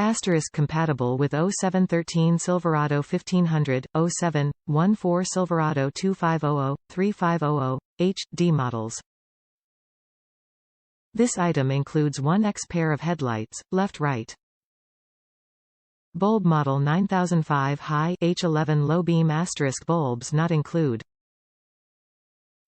Asterisk compatible with 0713 Silverado 1500, 0714 Silverado 2500, 3500, HD models. This item includes 1x pair of headlights, left-right. Bulb model 9005 high H11 low beam asterisk bulbs not include.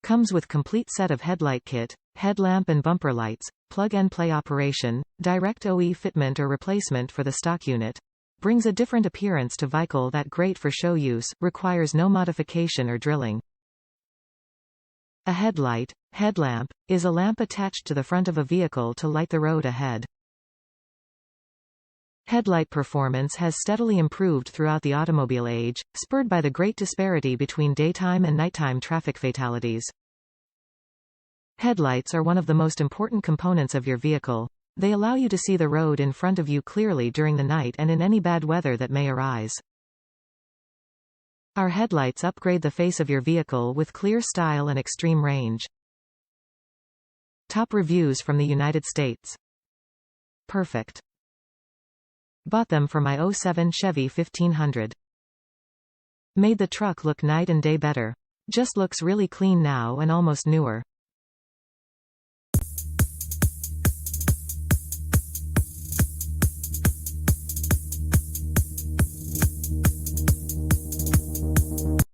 Comes with complete set of headlight kit, headlamp and bumper lights, plug-and-play operation, direct OE fitment or replacement for the stock unit. Brings a different appearance to Veichle that great for show use, requires no modification or drilling. A headlight, headlamp, is a lamp attached to the front of a vehicle to light the road ahead. Headlight performance has steadily improved throughout the automobile age, spurred by the great disparity between daytime and nighttime traffic fatalities. Headlights are one of the most important components of your vehicle. They allow you to see the road in front of you clearly during the night and in any bad weather that may arise. Our headlights upgrade the face of your vehicle with clear style and extreme range. Top reviews from the United States. Perfect. Bought them for my 07 Chevy 1500. Made the truck look night and day better. Just looks really clean now and almost newer.